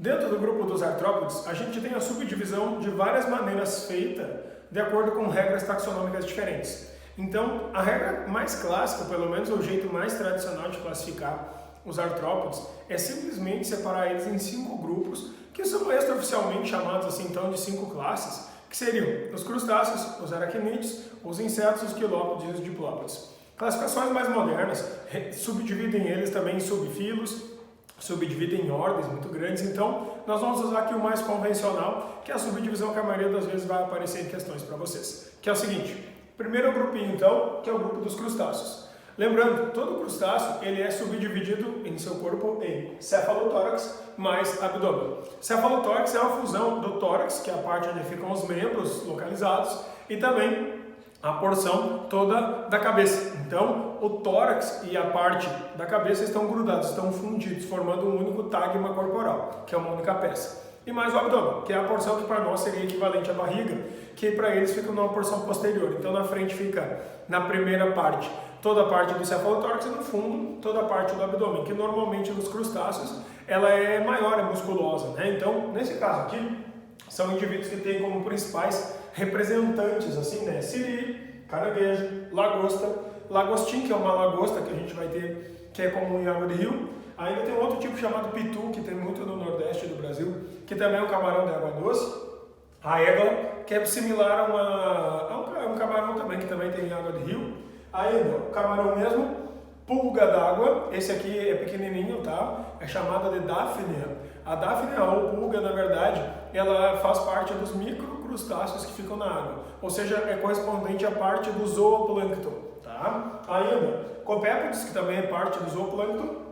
Dentro do grupo dos artrópodes, a gente tem a subdivisão de várias maneiras feita de acordo com regras taxonômicas diferentes. Então, a regra mais clássica, pelo menos o jeito mais tradicional de classificar os artrópodes, é simplesmente separar eles em 5 grupos, que são extraoficialmente chamados assim então de 5 classes, que seriam os crustáceos, os aracnídeos, os insetos, os quilópodes e os diplópodes. Classificações mais modernas subdividem eles também em subfilos, subdividem em ordens muito grandes, então nós vamos usar aqui o mais convencional, que é a subdivisão que a maioria das vezes vai aparecer em questões para vocês, que é o seguinte: primeiro grupinho então, que é o grupo dos crustáceos. Lembrando, todo crustáceo ele é subdividido em seu corpo em cefalotórax mais abdômen. Cefalotórax é uma fusão do tórax, que é a parte onde ficam os membros localizados, e também a porção toda da cabeça. Então, o tórax e a parte da cabeça estão grudados, estão fundidos, formando um único tagma corporal, que é uma única peça. E mais o abdômen, que é a porção que para nós seria equivalente à barriga, que para eles fica numa porção posterior. Então, na frente fica, na primeira parte, toda a parte do cefalotórax e no fundo, toda a parte do abdômen, que normalmente nos crustáceos ela é maior, é musculosa, né? Então, nesse caso aqui, são indivíduos que têm como principais representantes, assim, né? Siri, caranguejo, lagosta, lagostim, que é uma lagosta que a gente vai ter, que é comum em água de rio. Ainda tem um outro tipo chamado pitu, que tem muito no nordeste do Brasil, que também é um camarão de água doce. A égala, que é similar a um camarão também, que também tem em água de rio. Ainda, o camarão mesmo, pulga d'água, esse aqui é pequenininho, tá? É chamada de dáfnia. A dáfnia, ou pulga, na verdade, ela faz parte dos microcrustáceos que ficam na água, ou seja, é correspondente à parte do zooplâncton, tá? Ainda, copépodes, que também é parte do zooplâncton,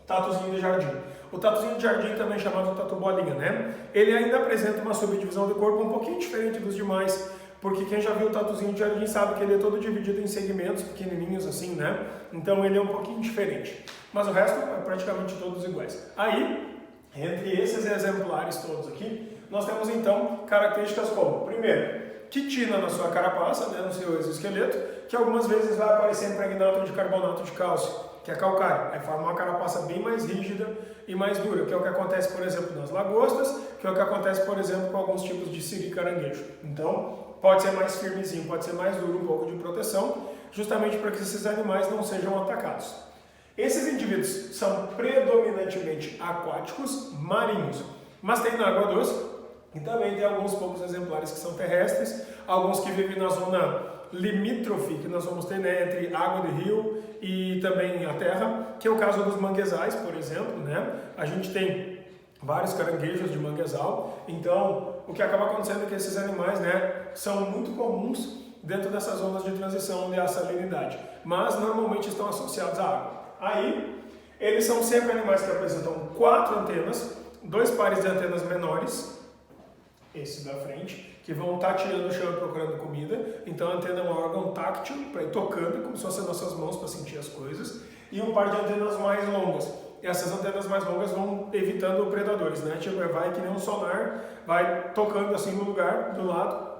tatuzinho de jardim. O tatuzinho de jardim também é chamado tatu bolinha, né? Ele ainda apresenta uma subdivisão do corpo um pouquinho diferente dos demais, porque quem já viu o tatuzinho de jardim sabe que ele é todo dividido em segmentos pequenininhos assim, né? Então ele é um pouquinho diferente. Mas o resto é praticamente todos iguais. Aí, entre esses exemplares todos aqui, nós temos então características como, primeiro, quitina na sua carapaça, né, no seu exoesqueleto, que algumas vezes vai aparecer impregnado de carbonato de cálcio, que é calcário. Aí forma uma carapaça bem mais rígida e mais dura, que é o que acontece, por exemplo, nas lagostas, que é o que acontece, por exemplo, com alguns tipos de siri caranguejo. Então, pode ser mais firmezinho, pode ser mais duro, um pouco de proteção, justamente para que esses animais não sejam atacados. Esses indivíduos são predominantemente aquáticos, marinhos, mas tem na água doce e também tem alguns poucos exemplares que são terrestres, alguns que vivem na zona limítrofe, que nós vamos ter, né, entre água de rio e também a terra, que é o caso dos manguezais, por exemplo, né? A gente tem vários caranguejos de manguezal, então o que acaba acontecendo é que esses animais, né, são muito comuns dentro dessas zonas de transição onde há salinidade, mas normalmente estão associados à água. Aí, eles são sempre animais que apresentam 4 antenas, 2 pares de antenas menores, esse da frente, que vão tateando o chão e procurando comida. Então a antena é um órgão táctil para ir tocando, como se fossem nossas mãos para sentir as coisas, e um par de antenas mais longas. E essas antenas mais longas vão evitando predadores, né? Tipo, vai que nem um sonar, vai tocando assim no lugar, do lado,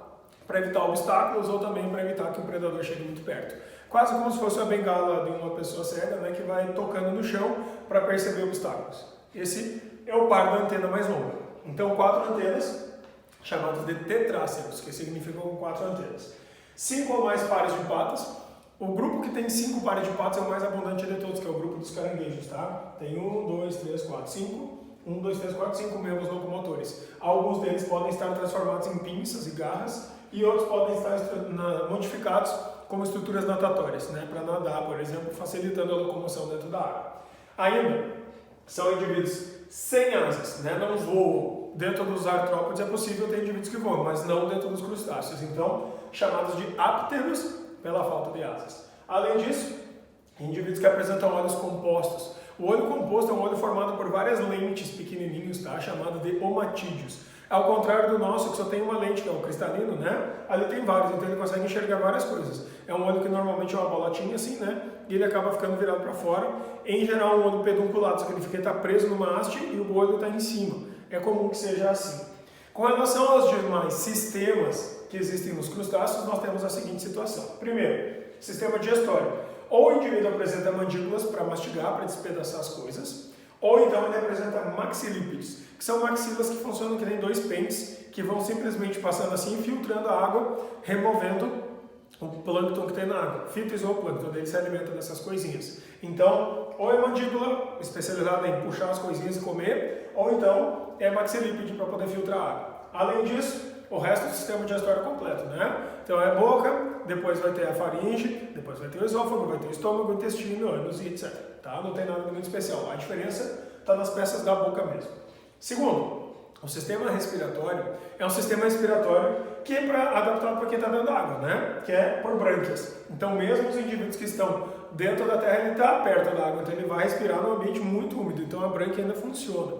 para evitar obstáculos ou também para evitar que o predador chegue muito perto. Quase como se fosse a bengala de uma pessoa cega, né, que vai tocando no chão para perceber obstáculos. Esse é o par da antena mais longa. Então, 4 antenas, chamados de tetráceros, que significam 4 antenas. 5 ou mais pares de patas. O grupo que tem 5 pares de patas é o mais abundante de todos, que é o grupo dos caranguejos, tá? Tem 1, 2, 3, 4, 5. 1, 2, 3, 4, 5 membros locomotores. Alguns deles podem estar transformados em pinças e garras, e outros podem estar modificados como estruturas natatórias, né? Para nadar, por exemplo, facilitando a locomoção dentro da água. Ainda, são indivíduos sem asas, né? Não voam. Dentro dos artrópodes é possível ter indivíduos que voam, mas não dentro dos crustáceos. Então, chamados de ápteros pela falta de asas. Além disso, indivíduos que apresentam olhos compostos. O olho composto é um olho formado por várias lentes pequenininhos, tá? Chamado de omatídeos. Ao contrário do nosso, que só tem uma lente, que é o cristalino, né? Ali tem vários, então ele consegue enxergar várias coisas. É um olho que normalmente é uma bolotinha assim, né? E ele acaba ficando virado para fora. Em geral, um olho pedunculado significa que ele está preso numa haste e o olho está em cima. É comum que seja assim. Com relação aos demais sistemas que existem nos crustáceos, nós temos a seguinte situação. Primeiro, sistema digestório. Ou o indivíduo apresenta mandíbulas para mastigar, para despedaçar as coisas, Ou então ele apresenta maxilípedes, que são maxilas que funcionam que nem dois pentes, que vão simplesmente passando assim, filtrando a água, removendo o plâncton que tem na água. Fitoplâncton, ele se alimenta dessas coisinhas. Então, ou é mandíbula, especializada em puxar as coisinhas e comer, ou então é maxilípede para poder filtrar a água. Além disso, o resto do sistema digestório é completo, né? Então é boca, depois vai ter a faringe, depois vai ter o esôfago, vai ter o estômago, o intestino, ânus e etc. Tá? Não tem nada de muito especial. A diferença está nas peças da boca mesmo. Segundo, o sistema respiratório é um sistema respiratório que é adaptado para quem está dentro da água, né? Que é por brânquias. Então mesmo os indivíduos que estão dentro da terra, ele está perto da água, então ele vai respirar num ambiente muito úmido, então a brânquia ainda funciona.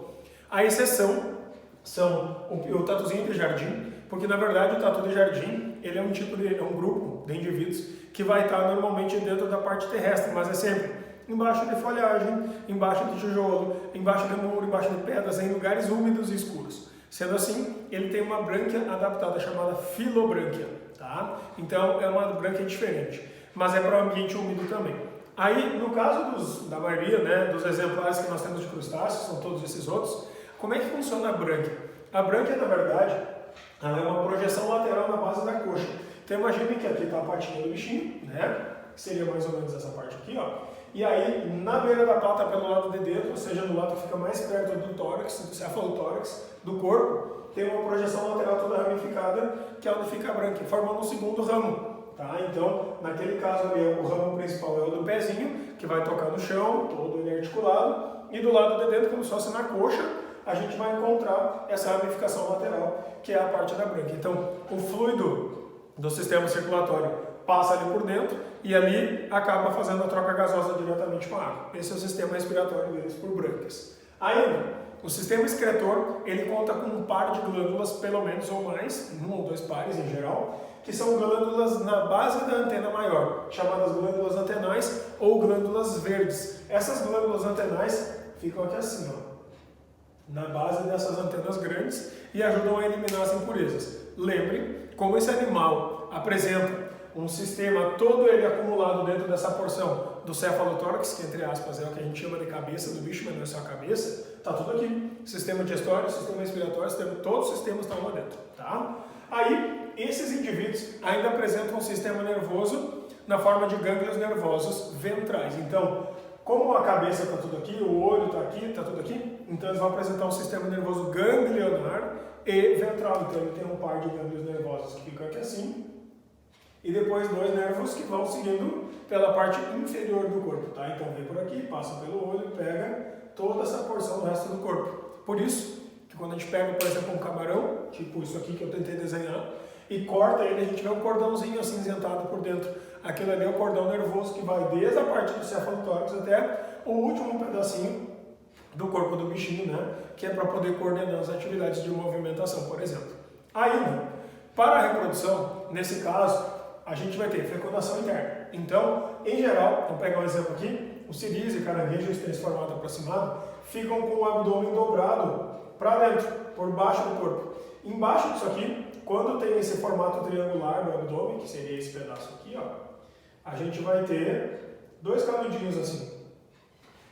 A exceção são o tatuzinho de jardim, porque na verdade o tatu de jardim ele é um grupo de indivíduos que vai estar normalmente dentro da parte terrestre, mas é sempre embaixo de folhagem, embaixo de tijolo, embaixo de muro, embaixo de pedras, em lugares úmidos e escuros. Sendo assim, ele tem uma brânquia adaptada chamada filobrânquia, tá? Então é uma brânquia diferente, mas é para o ambiente úmido também. Aí, no caso da maioria, né, dos exemplares que nós temos de crustáceos, são todos esses outros, como é que funciona a brânquia? A brânquia, na verdade, ela é uma projeção lateral na base da coxa. Então imagine que aqui está a patinha do bichinho, né? Que seria mais ou menos essa parte aqui, ó. E aí, na beira da pata, pelo lado de dentro, ou seja, no lado que fica mais perto do tórax, do cefalotórax, do corpo, tem uma projeção lateral toda ramificada, que é onde fica a brânquia, formando um segundo ramo. Tá? Então, naquele caso ali, o ramo principal é o do pezinho, que vai tocar no chão, todo ele articulado, e do lado de dentro, como se fosse na coxa, a gente vai encontrar essa ramificação lateral, que é a parte da brânquia. Então, o fluido do sistema circulatório passa ali por dentro e ali acaba fazendo a troca gasosa diretamente com a água. Esse é o sistema respiratório deles por brânquias. Ainda, o sistema excretor, ele conta com um par de glândulas, pelo menos ou mais, um ou dois pares em geral, que são glândulas na base da antena maior, chamadas glândulas antenais ou glândulas verdes. Essas glândulas antenais ficam aqui assim, ó, na base dessas antenas grandes e ajudam a eliminar as impurezas. Lembre, como esse animal apresenta um sistema todo ele acumulado dentro dessa porção do cefalotórax, que entre aspas é o que a gente chama de cabeça do bicho, mas não é só a cabeça, tá tudo aqui. Sistema digestório, sistema respiratório, todos os sistemas estão lá dentro, tá? Aí, esses indivíduos ainda apresentam um sistema nervoso na forma de gânglios nervosos ventrais. Então, como a cabeça está tudo aqui, o olho está aqui, está tudo aqui, então eles vão apresentar um sistema nervoso ganglionar e ventral. Então ele tem um par de gânglios nervosos que ficam aqui assim, e depois dois nervos que vão seguindo pela parte inferior do corpo, tá? Então vem por aqui, passa pelo olho, pega toda essa porção do resto do corpo. Por isso que quando a gente pega, por exemplo, um camarão, tipo isso aqui que eu tentei desenhar, e corta ele, a gente vê um cordãozinho acinzentado por dentro. Aquilo ali é o cordão nervoso que vai desde a parte do cefalotórax até o último pedacinho do corpo do bichinho, né? Que é para poder coordenar as atividades de movimentação, por exemplo. Ainda, para a reprodução, nesse caso, a gente vai ter fecundação interna. Então, em geral, vamos pegar um exemplo aqui, os ciris e caranguejos têm esse formato aproximado, ficam com o abdômen dobrado para dentro, por baixo do corpo. Embaixo disso aqui, quando tem esse formato triangular do abdômen, que seria esse pedaço aqui, ó, a gente vai ter dois canudinhos assim.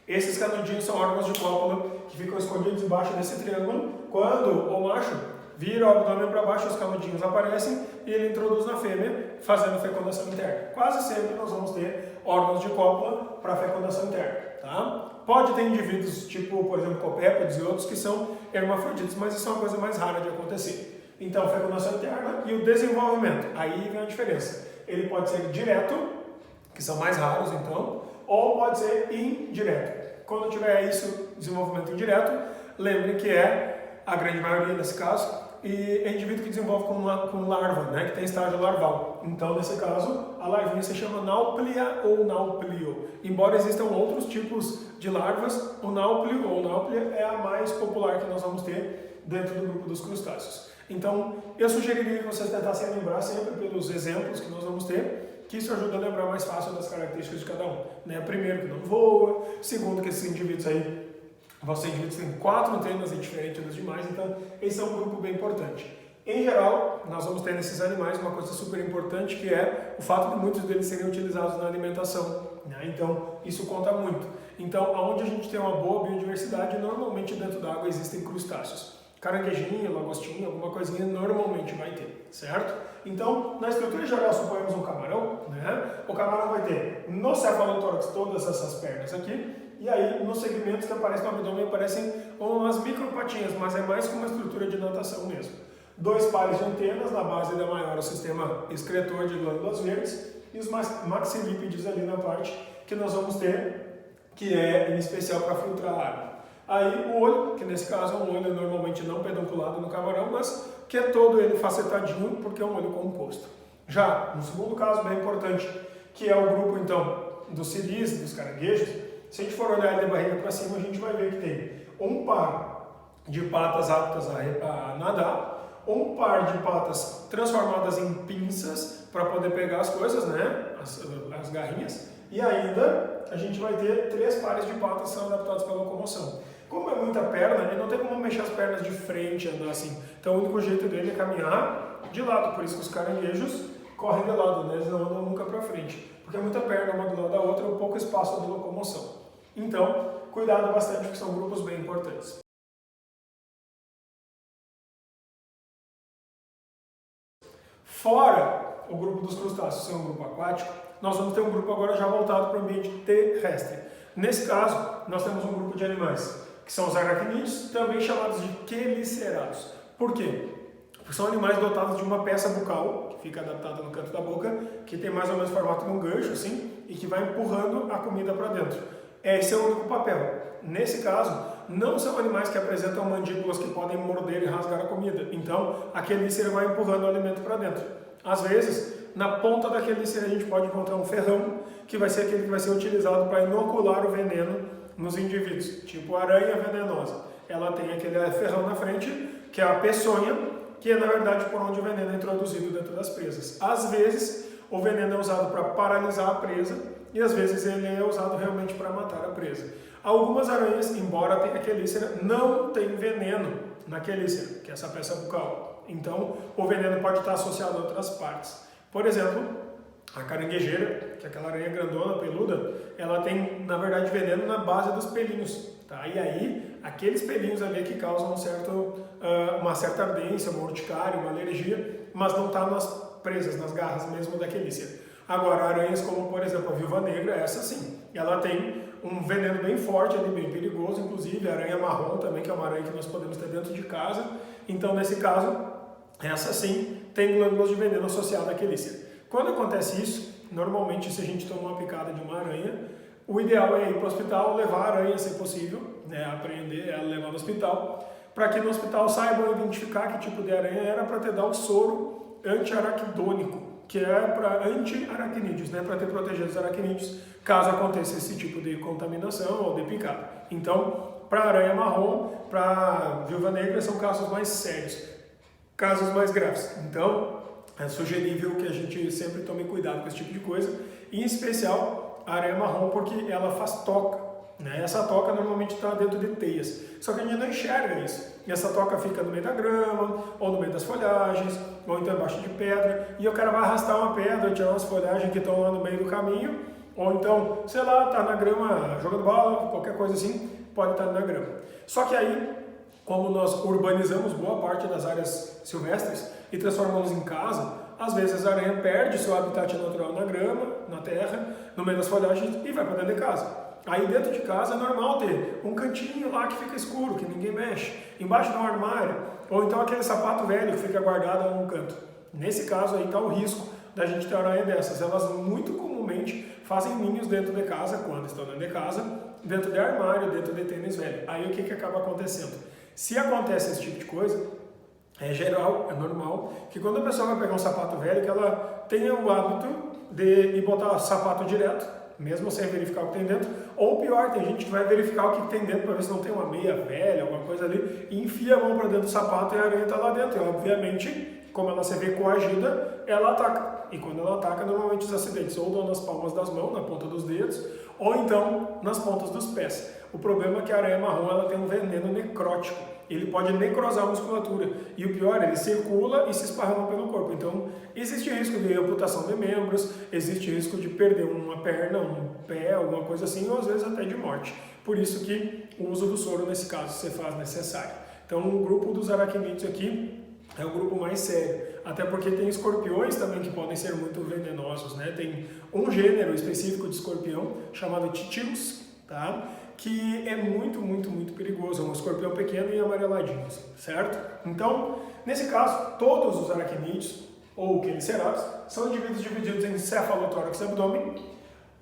Esses canudinhos são órgãos de cópula que ficam escondidos embaixo desse triângulo. Quando o macho vira o abdômen para baixo, os canudinhos aparecem e ele introduz na fêmea, fazendo fecundação interna. Quase sempre nós vamos ter órgãos de cópula para fecundação interna, tá? Pode ter indivíduos, tipo, por exemplo, copépodes e outros que são hermafroditas, mas isso é uma coisa mais rara de acontecer. Então, fecundação interna e o desenvolvimento. Aí vem a diferença. Ele pode ser direto, que são mais raros, então, ou pode ser indireto. Quando tiver isso, desenvolvimento indireto, lembre que é a grande maioria nesse caso, e é indivíduo que desenvolve com larva, né, que tem estágio larval. Então, nesse caso, a larvinha se chama náuplia ou náuplio. Embora existam outros tipos de larvas, o náuplio ou náuplia é a mais popular que nós vamos ter dentro do grupo dos crustáceos. Então, eu sugeriria que vocês tentassem lembrar sempre pelos exemplos que nós vamos ter, que isso ajuda a lembrar mais fácil das características de cada um. Né? Primeiro, que não voa. Segundo, que esses indivíduos aí vão ser indivíduos que têm 4 antenas diferentes dos demais. Então, esse é um grupo bem importante. Em geral, nós vamos ter nesses animais uma coisa super importante, que é o fato de muitos deles serem utilizados na alimentação. Né? Então, isso conta muito. Então, onde a gente tem uma boa biodiversidade, normalmente dentro da água existem crustáceos. Caranguejinho, lagostinho, alguma coisinha normalmente vai ter, certo? Então, na estrutura geral, suponhamos um camarão, né? O camarão vai ter no cefalotórax todas essas pernas aqui, e aí nos segmentos que aparecem no abdômen aparecem umas micropatinhas, mas é mais como uma estrutura de natação mesmo. 2 pares de antenas, na base da maior o sistema excretor de glândulas verdes, e os maxilípedes ali na parte que nós vamos ter, que é em especial para filtrar a água. Aí o olho, que nesse caso é um olho normalmente não pedunculado no camarão, mas que é todo ele facetadinho, porque é um olho composto. Já no segundo caso, bem importante, que é o grupo então dos ciris, dos caranguejos, se a gente for olhar ele de barriga para cima, a gente vai ver que tem um par de patas aptas a nadar, um par de patas transformadas em pinças para poder pegar as coisas, né, as garrinhas, e ainda a gente vai ter 3 pares de patas que são adaptados para a locomoção. Como é muita perna, ele não tem como mexer as pernas de frente, andar assim. Então o único jeito dele é caminhar de lado, por isso que os caranguejos correm de lado, né? Eles não andam nunca para frente. Porque é muita perna uma do lado da outra e pouco espaço de locomoção. Então, cuidado bastante, porque são grupos bem importantes. Fora o grupo dos crustáceos ser um grupo aquático, nós vamos ter um grupo agora já voltado para o ambiente terrestre. Nesse caso, nós temos um grupo de animais, que são os aracnídeos, também chamados de quelicerados. Por quê? Porque são animais dotados de uma peça bucal, que fica adaptada no canto da boca, que tem mais ou menos o formato de um gancho, assim, e que vai empurrando a comida para dentro. Esse é o único papel. Nesse caso, não são animais que apresentam mandíbulas que podem morder e rasgar a comida. Então, a quelícera vai empurrando o alimento para dentro. Às vezes, na ponta da quelícera a gente pode encontrar um ferrão, que vai ser aquele que vai ser utilizado para inocular o veneno nos indivíduos, tipo aranha venenosa. Ela tem aquele ferrão na frente, que é a peçonha, que é na verdade por onde o veneno é introduzido dentro das presas. Às vezes, o veneno é usado para paralisar a presa, e às vezes ele é usado realmente para matar a presa. Algumas aranhas, embora tenha quelícera, não tem veneno na quelícera, que é essa peça bucal. Então, o veneno pode estar associado a outras partes. Por exemplo, a caranguejeira, que é aquela aranha grandona, peluda, ela tem, na verdade, veneno na base dos pelinhos. Tá? E aí, aqueles pelinhos ali que causam uma certa ardência, uma urticária, uma alergia, mas não está nas presas, nas garras mesmo da quelícera. Agora, aranhas como, por exemplo, a viúva negra, essa sim, ela tem um veneno bem forte ali, bem perigoso, inclusive a aranha marrom também, que é uma aranha que nós podemos ter dentro de casa. Então, nesse caso, essa sim tem glândulas de veneno associadas à quelícera. Quando acontece isso, normalmente se a gente toma uma picada de uma aranha, o ideal é ir para o hospital, levar a aranha, se possível, né, apreender ela, levar no hospital, para que no hospital saibam identificar que tipo de aranha era, para te dar o soro antiaracnidônico, que é para anti-aracnídeos, né, para te proteger dos aracnídeos, caso aconteça esse tipo de contaminação ou de picada. Então, para aranha marrom, para viúva negra, são casos mais sérios, casos mais graves. Então, é sugerível que a gente sempre tome cuidado com esse tipo de coisa, em especial a aranha marrom, porque ela faz toca, né? Essa toca normalmente está dentro de teias, só que a gente não enxerga isso. E essa toca fica no meio da grama, ou no meio das folhagens, ou então embaixo de pedra, e o cara vai arrastar uma pedra, tirar umas folhagens que estão lá no meio do caminho, ou então, sei lá, tá na grama jogando bola, qualquer coisa assim, pode estar na grama. Só que aí, como nós urbanizamos boa parte das áreas silvestres e transformamos em casa, às vezes a aranha perde seu habitat natural na grama, na terra, no meio das folhagens e vai para dentro de casa. Aí dentro de casa é normal ter um cantinho lá que fica escuro, que ninguém mexe, embaixo de um armário, ou então aquele sapato velho que fica guardado em um canto. Nesse caso aí está o risco da gente ter aranha dessas. Elas muito comumente fazem ninhos dentro de casa, quando estão dentro de casa, dentro de armário, dentro de tênis velho. Aí o que acaba acontecendo? Se acontece esse tipo de coisa, é geral, é normal, que quando a pessoa vai pegar um sapato velho, que ela tenha o hábito de ir botar o sapato direto, mesmo sem verificar o que tem dentro, ou pior, tem gente que vai verificar o que tem dentro para ver se não tem uma meia velha, alguma coisa ali, e enfia a mão para dentro do sapato e a aranha está lá dentro. E obviamente, como ela se vê coagida, ela ataca. E quando ela ataca, normalmente os acidentes ou dão nas palmas das mãos, na ponta dos dedos, ou então nas pontas dos pés. O problema é que a aranha marrom ela tem um veneno necrótico. ele pode necrosar a musculatura. E o pior, ele circula e se esparrama pelo corpo. Então, existe risco de amputação de membros, existe risco de perder uma perna, um pé, alguma coisa assim, ou às vezes até de morte. Por isso que o uso do soro, nesse caso, se faz necessário. Então, o grupo dos aracnídeos aqui é o grupo mais sério, até porque tem escorpiões também que podem ser muito venenosos, né? Tem um gênero específico de escorpião chamado Titilus, tá? Que é muito perigoso, é um escorpião pequeno e amareladinho, certo? Então, nesse caso, todos os aracnídeos, ou quelicerados, são indivíduos divididos em cefalotórax e abdômen.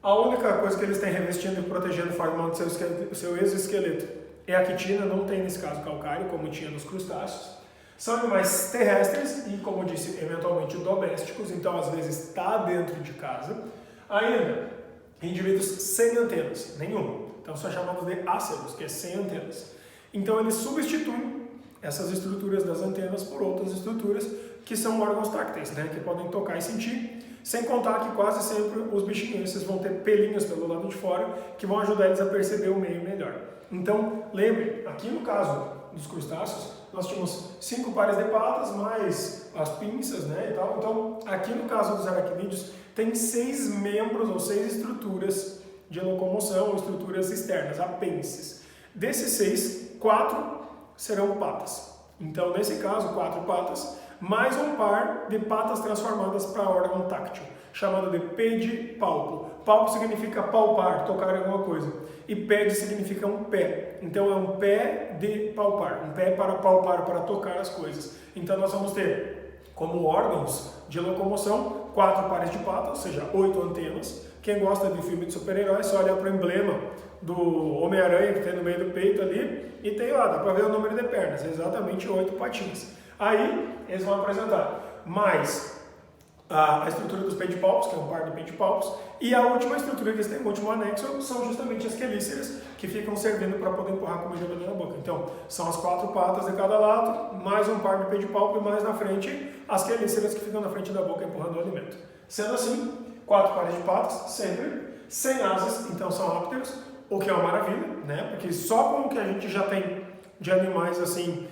A única coisa que eles têm revestindo e protegendo, formando seu exoesqueleto, é a quitina, não tem nesse caso calcário, como tinha nos crustáceos. São animais terrestres e, como disse, eventualmente domésticos, então às vezes está dentro de casa. Ainda, indivíduos sem antenas, nenhuma. Então são chamados de áceros, que é sem antenas. Então eles substituem essas estruturas das antenas por outras estruturas que são órgãos tácteis, né, que podem tocar e sentir, sem contar que quase sempre os bichinhos esses vão ter pelinhos pelo lado de fora que vão ajudar eles a perceber o meio melhor. Então, lembre, aqui no caso dos crustáceos, nós tínhamos 5 pares de patas, mais as pinças, né, e tal. Então, aqui no caso dos aracnídeos, tem 6 membros ou 6 estruturas de locomoção, ou estruturas externas, apêndices. Desses 6, 4 serão patas. Então, nesse caso, 4 patas, mais um par de patas transformadas para órgão táctil, chamado de pedipalpo. Palpo significa palpar, tocar em alguma coisa. E pede significa um pé. Então é um pé de palpar, um pé para palpar, para tocar as coisas. Então nós vamos ter como órgãos de locomoção 4 pares de patas, ou seja, 8 antenas. Quem gosta de filme de super-heróis, só olha para o emblema do Homem-Aranha que tem no meio do peito ali e tem lá, dá para ver o número de pernas, exatamente 8 patinhas. Aí eles vão apresentar mais a estrutura dos pedipalpos, que é um par de pedipalpos, e a última estrutura que eles têm, o último anexo, são justamente as quelíceras, que ficam servindo para poder empurrar a comida dentro da boca. Então, são as 4 patas de cada lado, mais um par de pedipalpo e mais na frente as quelíceras que ficam na frente da boca empurrando o alimento. Sendo assim, 4 pares de patas, sempre, sem asas, então são ápteros, o que é uma maravilha, né? Porque só com o que a gente já tem de animais assim,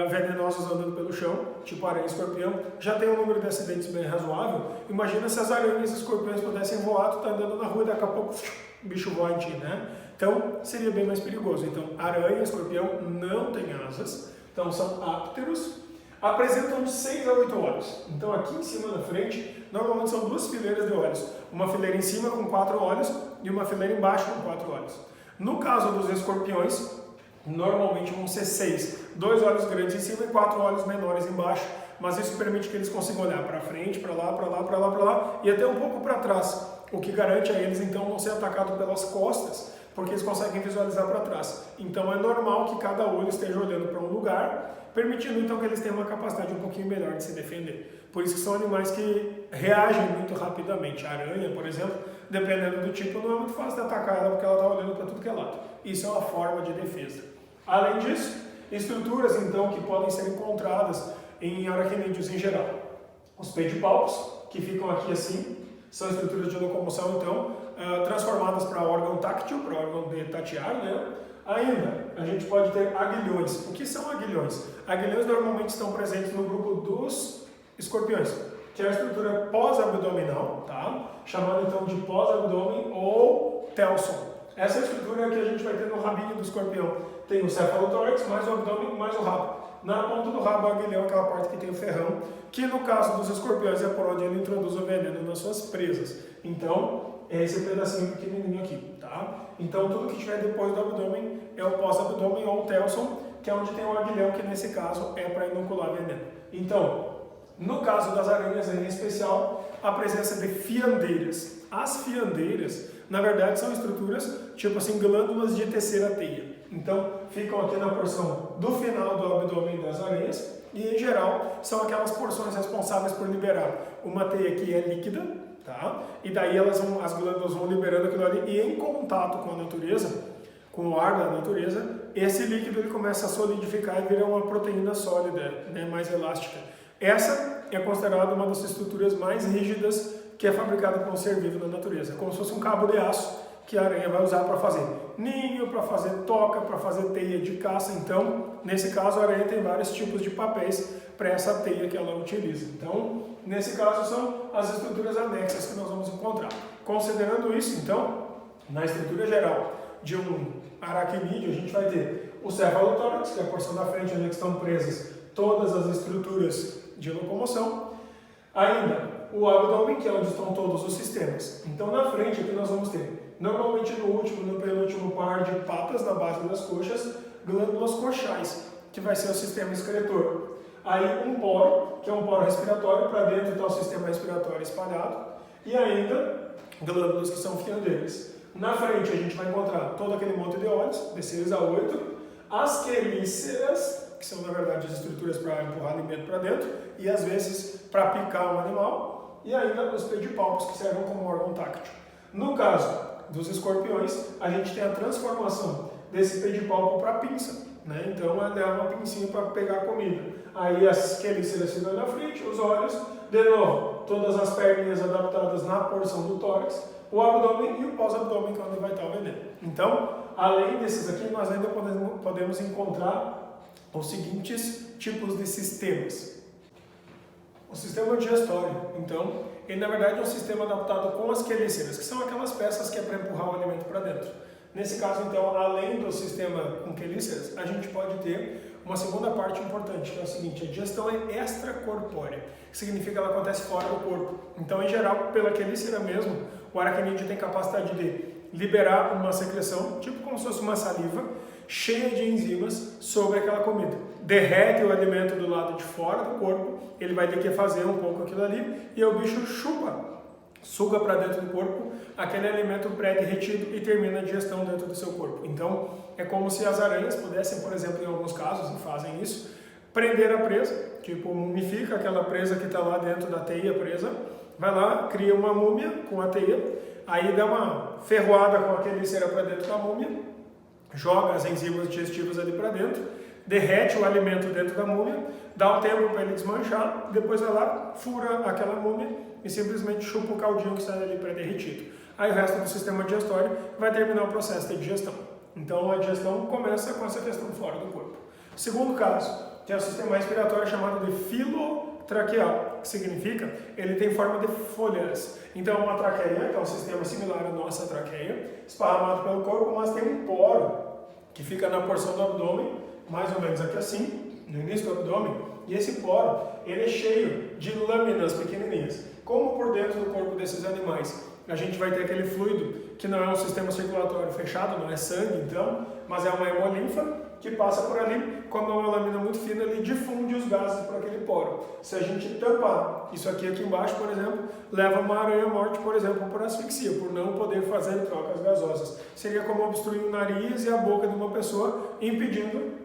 venenosos andando pelo chão, tipo aranha e escorpião, já tem um número de acidentes bem razoável. Imagina se as aranhas e escorpiões pudessem voar, tu tá andando na rua e daqui a pouco o bicho voa em ti, né? Então seria bem mais perigoso. Então aranha e escorpião não têm asas, então são ápteros, apresentam de 6 a 8 olhos. Então aqui em cima na frente, normalmente são 2 fileiras de olhos, uma fileira em cima com 4 olhos e uma fileira embaixo com 4 olhos. No caso dos escorpiões, normalmente vão ser 6, 2 olhos grandes em cima e 4 olhos menores embaixo, mas isso permite que eles consigam olhar para frente, para lá, para lá, para lá, para lá e até um pouco para trás, o que garante a eles então não ser atacado pelas costas, porque eles conseguem visualizar para trás. Então é normal que cada olho esteja olhando para um lugar, permitindo então que eles tenham uma capacidade um pouquinho melhor de se defender. Por isso que são animais que reagem muito rapidamente. A aranha, por exemplo, dependendo do tipo, não é muito fácil de atacar ela porque ela está olhando para tudo que é lado. Isso é uma forma de defesa. Além disso, estruturas então que podem ser encontradas em aracnídeos em geral. Os pedipalpos, que ficam aqui assim, são estruturas de locomoção então, transformadas para órgão táctil, para órgão de tatear, né? Ainda, a gente pode ter aguilhões. O que são aguilhões? Aguilhões normalmente estão presentes no grupo dos escorpiões, que é a estrutura pós-abdominal, tá? Chamada então de pós-abdômen ou telson. Essa estrutura é a que a gente vai ter no rabinho do escorpião. Tem o cefalotórax, mais o abdômen, mais o rabo. Na ponta do rabo, o aguilhão é aquela parte que tem o ferrão, que no caso dos escorpiões é por onde ele introduz o veneno nas suas presas. Então, é esse pedacinho pequenininho aqui, tá? Então, tudo que tiver depois do abdômen é o pós-abdômen ou o telson, que é onde tem o aguilhão, que nesse caso é para inocular veneno. Então, no caso das aranhas em especial, a presença de fiandeiras. As fiandeiras, na verdade, são estruturas, tipo assim, glândulas de tecer a teia. Então, ficam aqui na porção do final do abdômen das aranhas e, em geral, são aquelas porções responsáveis por liberar uma teia que é líquida, tá? E daí as glândulas vão liberando aquilo ali e, em contato com a natureza, com o ar da natureza, esse líquido ele começa a solidificar e vira uma proteína sólida, né, mais elástica. Essa é considerada uma das estruturas mais rígidas que é fabricada por um ser vivo na natureza. É como se fosse um cabo de aço que a aranha vai usar para fazer ninho, para fazer toca, para fazer teia de caça. Então, nesse caso, a aranha tem vários tipos de papéis para essa teia que ela utiliza. Então, nesse caso, são as estruturas anexas que nós vamos encontrar. Considerando isso, então, na estrutura geral de um aracnídeo, a gente vai ter o cefalotórax, que é a porção da frente onde estão presas todas as estruturas de locomoção. Ainda, o abdômen, que é onde estão todos os sistemas. Então, na frente aqui nós vamos ter, normalmente no último, no penúltimo par de patas na base das coxas, glândulas coxais, que vai ser o sistema excretor. Aí um poro, que é um poro respiratório, para dentro está o sistema respiratório espalhado, e ainda glândulas que são fiandeiras. Na frente a gente vai encontrar todo aquele monte de olhos, de 6 a 8, as quelíceras, que são na verdade as estruturas para empurrar alimento para dentro, e às vezes para picar um animal, e ainda os pedipalpos, que servem como órgão táctil. No caso dos escorpiões, a gente tem a transformação desse pedipalpo para pinça, né? Então ela é uma pincinha para pegar comida. Aí as quelíceras ficam na frente, os olhos, de novo, todas as perninhas adaptadas na porção do tórax, o abdômen e o pós-abdômen, que é onde vai estar o veneno. Então, além desses aqui, nós ainda podemos encontrar os seguintes tipos de sistemas. O sistema digestório, então, ele na verdade é um sistema adaptado com as quelíceras, que são aquelas peças que é para empurrar o alimento para dentro. Nesse caso, então, além do sistema com quelíceras, a gente pode ter uma segunda parte importante, que é o seguinte: a digestão é extracorpórea, que significa que ela acontece fora do corpo. Então, em geral, pela quelícera mesmo, o aracnídeo tem capacidade de liberar uma secreção, tipo como se fosse uma saliva, cheia de enzimas sobre aquela comida. Derrete o alimento do lado de fora do corpo, ele vai ter que fazer um pouco aquilo ali, e o bicho suga para dentro do corpo aquele alimento pré-derretido e termina a digestão dentro do seu corpo. Então, é como se as aranhas pudessem, por exemplo, em alguns casos, e fazem isso, prender a presa, tipo, mumifica aquela presa que está lá dentro da teia presa, vai lá, cria uma múmia com a teia, aí dá uma ferroada com a quelícera para dentro da múmia, joga as enzimas digestivas ali para dentro, derrete o alimento dentro da múmia, dá um tempo para ele desmanchar, depois vai lá, fura aquela múmia e simplesmente chupa o caldinho que sai ali pré-derretido. Aí o resto do sistema digestório vai terminar o processo de digestão. Então a digestão começa com essa questão fora do corpo. Segundo caso, que é o sistema respiratório chamado de filotraqueal, que significa ele tem forma de folhas. Então uma traqueia, que é um sistema similar à nossa traqueia, esparramado pelo corpo, mas tem um poro que fica na porção do abdômen, mais ou menos aqui assim, no início do abdômen, e esse poro, ele é cheio de lâminas pequenininhas. Como por dentro do corpo desses animais a gente vai ter aquele fluido que não é um sistema circulatório fechado, não é sangue então, mas é uma hemolinfa que passa por ali, como é uma lâmina muito fina, ele difunde os gases por aquele poro. Se a gente tampar isso aqui embaixo, por exemplo, leva uma aranha morte, por exemplo, por asfixia, por não poder fazer trocas gasosas. Seria como obstruir o nariz e a boca de uma pessoa, impedindo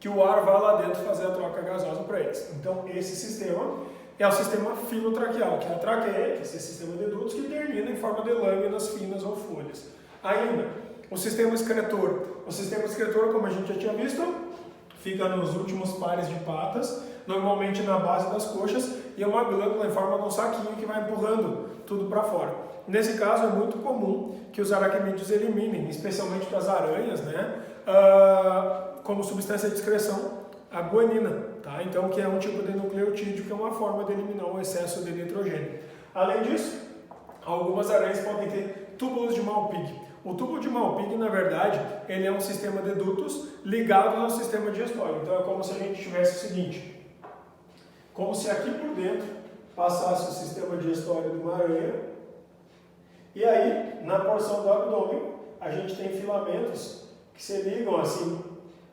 que o ar vá lá dentro fazer a troca gasosa para eles. Então, esse sistema é o sistema filotraqueal, que é a traqueia, que é esse sistema de dutos que termina em forma de lâminas finas ou folhas. Ainda, o sistema excretor. O sistema excretor, como a gente já tinha visto, fica nos últimos pares de patas, normalmente na base das coxas, e é uma glândula em forma de um saquinho que vai empurrando tudo para fora. Nesse caso, é muito comum que os aracnídeos eliminem, especialmente para as aranhas, né, como substância de excreção, a guanina, tá? Então, que é um tipo de nucleotídeo, que é uma forma de eliminar o excesso de nitrogênio. Além disso, algumas aranhas podem ter túbulos de Malpighi. O túbulo de Malpighi, na verdade, ele é um sistema de dutos ligados ao sistema digestório. Então, é como se a gente tivesse o seguinte, como se aqui por dentro passasse o sistema digestório de uma aranha, e aí, na porção do abdômen, a gente tem filamentos que se ligam assim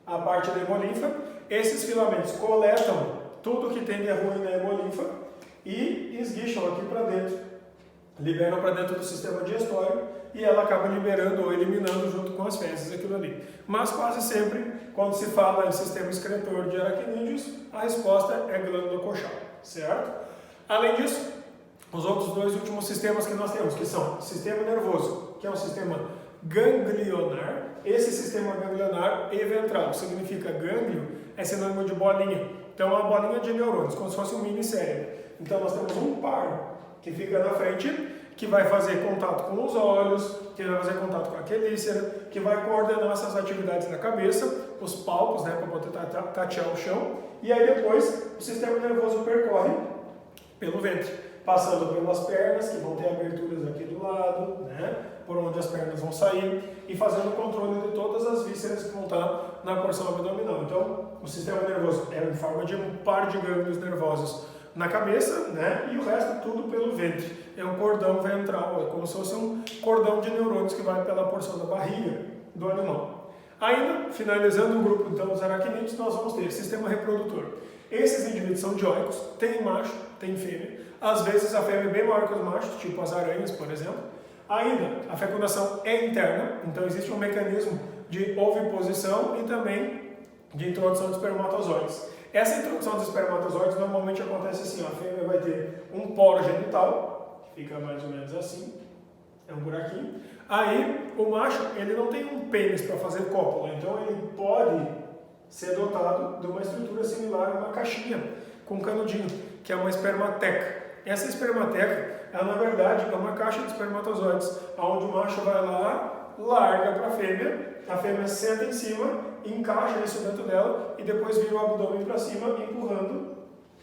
à parte da hemolinfa. Esses filamentos coletam tudo que tem de ruim na hemolinfa e esguicham aqui para dentro, liberam para dentro do sistema digestório e ela acaba liberando ou eliminando junto com as fezes aquilo ali. Mas quase sempre, quando se fala em sistema excretor de aracnídeos, a resposta é glândula coxal, certo? Além disso, os outros dois últimos sistemas que nós temos, que são o sistema nervoso, que é um sistema ganglionar, esse sistema ganglionar e ventral, significa gânglio, é sinônimo de bolinha. Então é uma bolinha de neurônios, como se fosse um mini cérebro. Então nós temos um par que fica na frente, que vai fazer contato com os olhos, que vai fazer contato com a quelícera, que vai coordenar essas atividades na cabeça, os palpos, né, para poder tatear o chão, e aí depois o sistema nervoso percorre pelo ventre, passando pelas pernas, que vão ter aberturas aqui do lado, né, por onde as pernas vão sair, e fazendo o controle de todas as vísceras que vão estar na porção abdominal. Então, o sistema nervoso é em forma de um par de gânglios nervosos na cabeça, né, e o resto tudo pelo ventre. É um cordão ventral, é como se fosse um cordão de neurônios que vai pela porção da barriga do animal. Ainda, finalizando o grupo então dos aracnídeos, nós vamos ter sistema reprodutor. Esses indivíduos são dioicos, tem macho, tem fêmea. Às vezes a fêmea é bem maior que os machos, tipo as aranhas, por exemplo. Ainda, a fecundação é interna, então existe um mecanismo de oviposição e também de introdução de espermatozoides. Essa introdução dos espermatozoides normalmente acontece assim, a fêmea vai ter um poro genital, que fica mais ou menos assim, é um buraquinho. Aí, o macho, ele não tem um pênis para fazer cópula, então ele pode ser dotado de uma estrutura similar a uma caixinha com canudinho, que é uma espermateca. Essa espermateca, ela na verdade é uma caixa de espermatozoides, onde o macho vai lá, larga para a fêmea senta em cima, encaixa isso dentro dela e depois vira o abdômen para cima, empurrando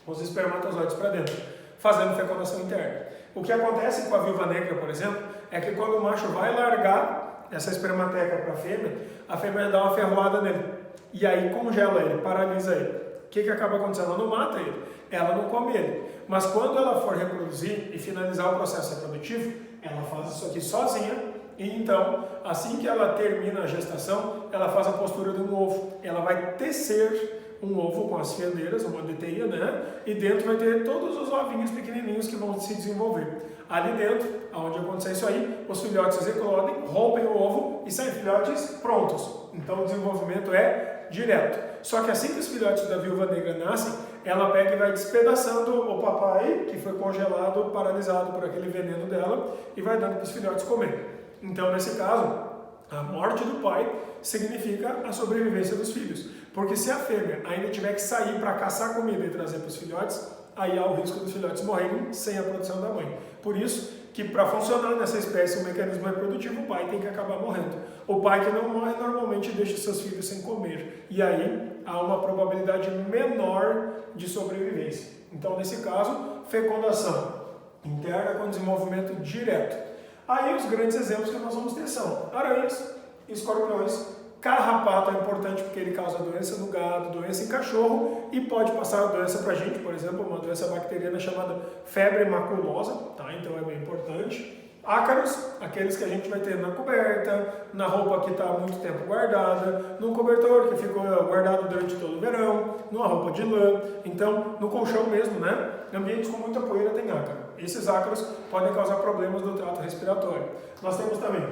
os espermatozoides para dentro, fazendo fecundação interna. O que acontece com a viúva negra, por exemplo, é que quando o macho vai largar essa espermateca para a fêmea dá uma ferroada nele, e aí congela ele, paralisa ele. O que acaba acontecendo? Ela não mata ele, ela não come ele. Mas quando ela for reproduzir e finalizar o processo reprodutivo, ela faz isso aqui sozinha. E então, assim que ela termina a gestação, ela faz a postura de um ovo. Ela vai tecer um ovo com as fiandeiras, uma teia, né? E dentro vai ter todos os ovinhos pequenininhos que vão se desenvolver. Ali dentro, onde acontecer isso aí, os filhotes eclodem, rompem o ovo e saem filhotes prontos. Então o desenvolvimento é direto. Só que assim que os filhotes da viúva negra nascem, ela pega e vai despedaçando o papai, que foi congelado, paralisado por aquele veneno dela, e vai dando para os filhotes comer. Então, nesse caso, a morte do pai significa a sobrevivência dos filhos. Porque se a fêmea ainda tiver que sair para caçar comida e trazer para os filhotes, aí há o risco dos filhotes morrerem sem a produção da mãe. Por isso que para funcionar nessa espécie o mecanismo reprodutivo, o pai tem que acabar morrendo. O pai que não morre normalmente deixa seus filhos sem comer. E aí há uma probabilidade menor de sobrevivência. Então, nesse caso, fecundação interna com desenvolvimento direto. Aí os grandes exemplos que nós vamos ter são aranhas, escorpiões, carrapato é importante porque ele causa doença no gado, doença em cachorro e pode passar a doença para a gente, por exemplo, uma doença bacteriana chamada febre maculosa, tá? Então é bem importante. Ácaros, aqueles que a gente vai ter na coberta, na roupa que está há muito tempo guardada, no cobertor que ficou guardado durante todo o verão, numa roupa de lã, então no colchão mesmo, né? Em ambientes com muita poeira tem ácaro. Esses ácaros podem causar problemas do trato respiratório. Nós temos também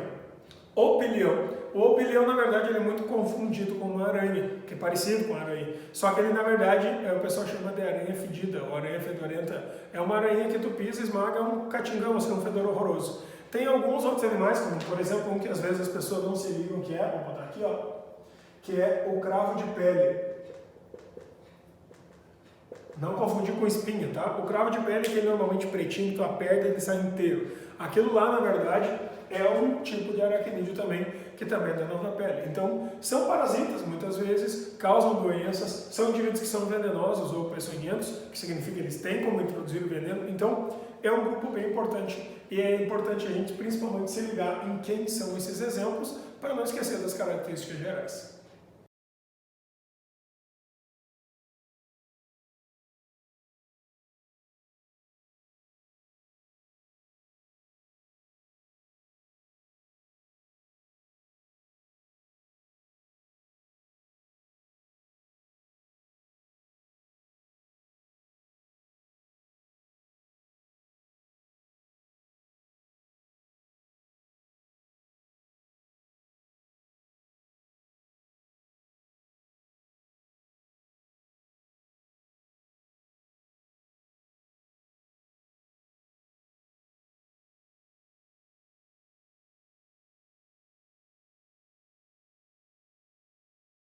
o opilião. O opilião, na verdade, ele é muito confundido com uma aranha, que é parecido com a aranha. Só que ele, na verdade, o pessoal chama de aranha fedida, ou aranha fedorenta. É uma aranha que tu pisa e esmaga, um catingão, assim, um fedor horroroso. Tem alguns outros animais, como, por exemplo, um que às vezes as pessoas não se ligam que é, vou botar aqui, ó, que é o cravo de pele. Não confundir com espinha, tá? O cravo de pele, que é normalmente pretinho, tu aperta e ele sai inteiro. Aquilo lá, na verdade, é um tipo de aracnídeo também, que também é dano da pele. Então, são parasitas, muitas vezes, causam doenças, são indivíduos que são venenosos ou peçonhentos, que significa que eles têm como introduzir o veneno. Então, é um grupo bem importante e é importante a gente, principalmente, se ligar em quem são esses exemplos, para não esquecer das características gerais.